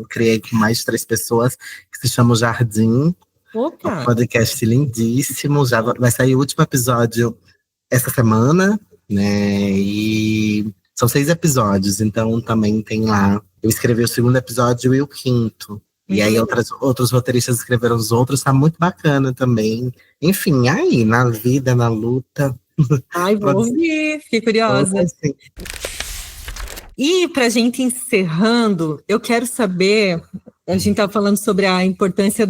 criei com mais três pessoas, que se chama O Jardim. É um Opa! podcast lindíssimo. Já vai sair o último episódio essa semana, né? E são 6 episódios, então também tem lá. Eu escrevi o segundo episódio e o quinto. E Muito aí legal. outros roteiristas escreveram os outros, tá muito bacana também. Enfim, aí, na vida, na luta. Ai, vou ouvir, fiquei curiosa. Assim, E para a gente encerrando, eu quero saber, a gente estava falando sobre a importância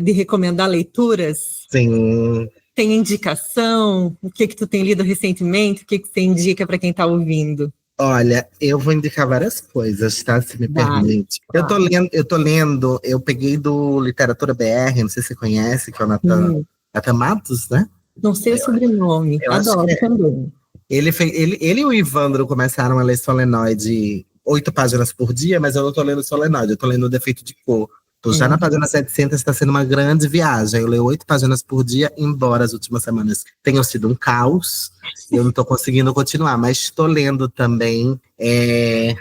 de recomendar leituras. sim. Tem indicação? O que que tu tem lido recentemente? O que que você indica para quem está ouvindo? Olha, eu vou indicar várias coisas, tá? Se me Vale, permite. claro. Eu peguei do Literatura BR, não sei se você conhece, que é o Hum, Nathan Matos, né? não sei o sobrenome, Eu acho que adoro também. ele e o Ivandro começaram a ler Solenoide 8 páginas por dia, mas eu não tô lendo Solenoide, eu tô lendo Defeito de Cor. Tô já na Hum. página 700, está sendo uma grande viagem. Eu leio 8 páginas por dia, embora as últimas semanas tenham sido um caos. Eu não tô conseguindo continuar, mas estou lendo também.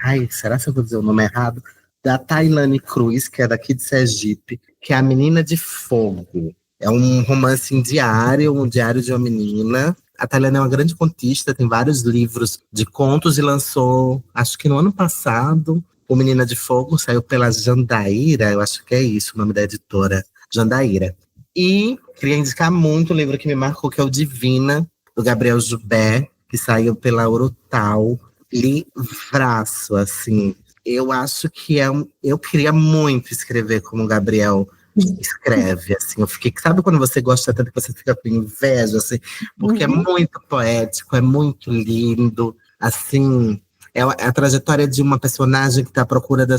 Ai, será que eu vou dizer o nome errado? Da Tailane Cruz, que é daqui de Sergipe, que é A Menina de Fogo. É um romance em diário, um diário de uma menina. A Tailane é uma grande contista, tem vários livros de contos e lançou, acho que no ano passado, O Menina de Fogo, saiu pela Jandaíra, eu acho que é isso o nome da editora, Jandaíra. E queria indicar muito o livro que me marcou, que é o Divina, do Gabriel Jubé, que saiu pela Urutau. Livraço, assim. Eu acho que eu queria muito escrever como o Gabriel escreve, assim. Eu fiquei, sabe quando você gosta tanto que você fica com inveja, assim? Porque é Uhum. muito poético, é muito lindo, assim. É a trajetória de uma personagem que está à procura da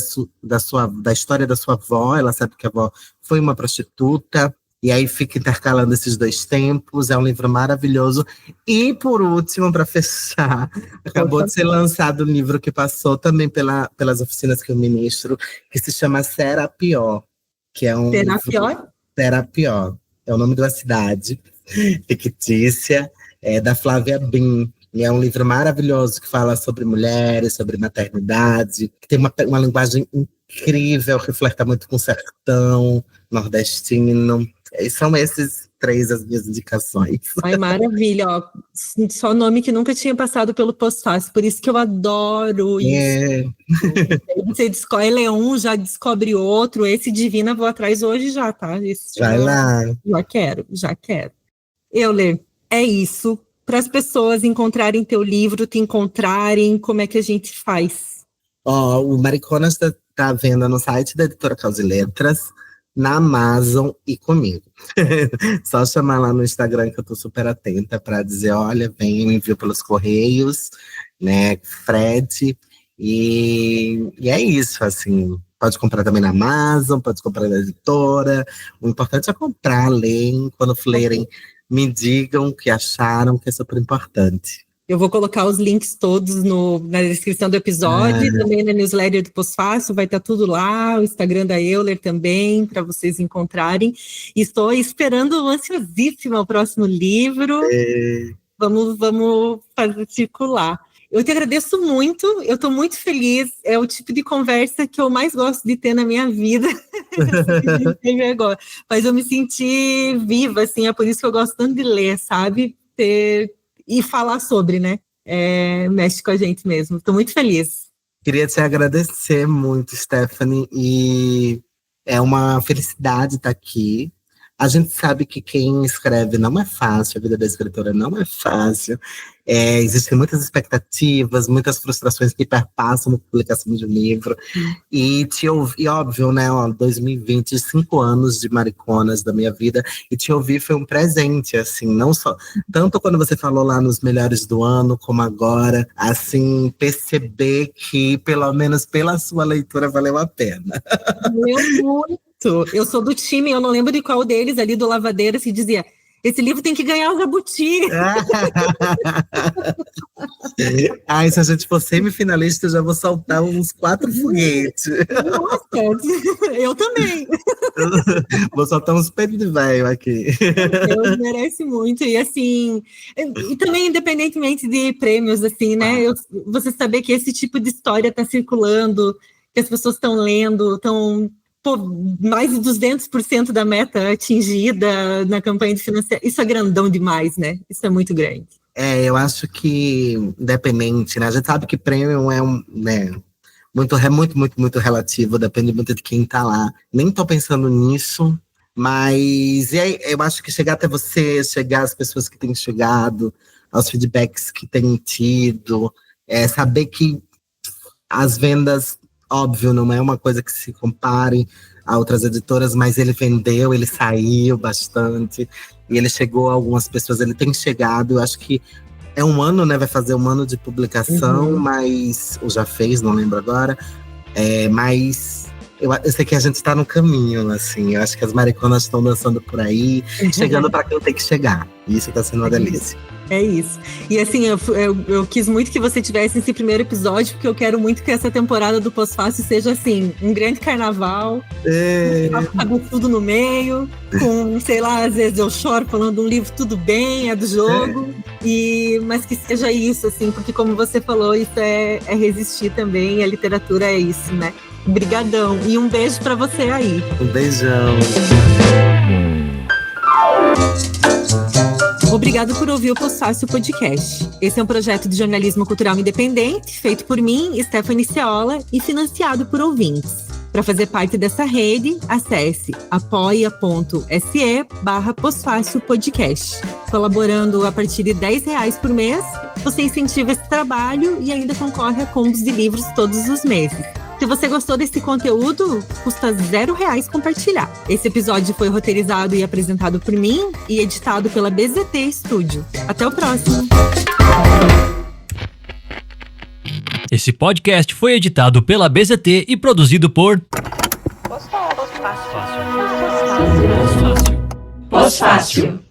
história da sua avó. Ela sabe que a avó foi uma prostituta, e aí fica intercalando esses dois tempos. É um livro maravilhoso. E, por último, para fechar, Por acabou de ser favor. lançado um livro que passou também pelas oficinas que eu ministro, que se chama Serapió, que é um Será livro. pior? Serapió, é o nome de uma cidade fictícia, da Flávia Bin. E é um livro maravilhoso que fala sobre mulheres, sobre maternidade, que tem uma linguagem incrível, que flerta muito com o sertão nordestino. E são esses 3 as minhas indicações. Ai, maravilha, ó. Só nome que nunca tinha passado pelo Pós-Fácil, por isso que eu adoro isso. Você descobre um, já descobre outro. Esse Divina vou atrás hoje já, tá? Esse Vai lá. Já quero. Euler, é isso. Para as pessoas encontrarem teu livro, te encontrarem, como é que a gente faz? O Mariconas tá à venda no site da Editora Caos e Letras, na Amazon e comigo. Só chamar lá no Instagram que eu tô super atenta para dizer, olha, vem, me envio pelos correios, né, frete, e é isso, assim, pode comprar também na Amazon, pode comprar na editora, o importante é comprar, lerem, quando lerem, me digam o que acharam, que é super importante. Eu vou colocar os links todos na descrição do episódio, também na newsletter do Pós-Fácil, vai estar tudo lá, o Instagram da Euler também, para vocês encontrarem. E estou esperando ansiosíssima o próximo livro. Vamos fazer circular. Eu te agradeço muito, eu estou muito feliz, é o tipo de conversa que eu mais gosto de ter na minha vida. Mas eu me senti viva, assim, é por isso que eu gosto tanto de ler, sabe? E falar sobre, né? Mexe com a gente mesmo. Estou muito feliz. Queria te agradecer muito, Stephanie, e é uma felicidade estar aqui. A gente sabe que quem escreve não é fácil, a vida da escritora não é fácil. Existem muitas expectativas, muitas frustrações que perpassam na publicação de um livro. E óbvio, né, 2020, 5 anos de Mariconas da minha vida, e te ouvir foi um presente, assim, não só, tanto quando você falou lá nos melhores do ano, como agora, assim, perceber que, pelo menos pela sua leitura, valeu a pena. Valeu muito. Eu sou do time, eu não lembro de qual deles ali do Lavadeira se dizia, esse livro tem que ganhar o Jabuti. Se a gente for semifinalista, eu já vou soltar uns 4 foguetes. Nossa, eu também. Vou soltar uns peitos de velho aqui. Deus merece muito. E assim, e também independentemente de prêmios, assim, né? Você saber que esse tipo de história está circulando, que as pessoas estão lendo, mais de 200% da meta atingida na campanha de financiamento. Isso é grandão demais, né? Isso é muito grande. Eu acho que, independente, né? A gente sabe que prêmio é muito relativo, depende muito de quem tá lá. Nem tô pensando nisso, mas eu acho que chegar até você, chegar às pessoas que têm chegado, aos feedbacks que têm tido, saber que as vendas, óbvio, não é uma coisa que se compare a outras editoras, mas ele vendeu, ele saiu bastante, e ele chegou a algumas pessoas, ele tem chegado, eu acho que é um ano, né, vai fazer um ano de publicação, mas, ou já fez, não lembro agora, mas eu sei que a gente está no caminho, assim, eu acho que as mariconas estão dançando por aí, chegando para quem tem que chegar, e isso está sendo uma delícia. É isso. E assim, eu quis muito que você tivesse esse primeiro episódio, porque eu quero muito que essa temporada do Pós-Fácil seja assim, um grande carnaval, com tudo no meio, com, sei lá, às vezes eu choro falando um livro, tudo bem, é do jogo, mas que seja isso, assim, porque como você falou, isso é resistir também, a literatura é isso, né? Brigadão. E um beijo pra você aí. Um beijão. Obrigado por ouvir o Pós-Fácil Podcast. Esse é um projeto de jornalismo cultural independente, feito por mim, Stephanie Ceola, e financiado por ouvintes. Para fazer parte dessa rede, acesse apoia.se/Pós-Fácil Podcast. Colaborando a partir de R$10 por mês, você incentiva esse trabalho e ainda concorre a combos de livros todos os meses. Se você gostou desse conteúdo, custa R$0 compartilhar. Esse episódio foi roteirizado e apresentado por mim e editado pela BZT Studio. Até o próximo! Esse podcast foi editado pela BZT e produzido por Pós-Fácil.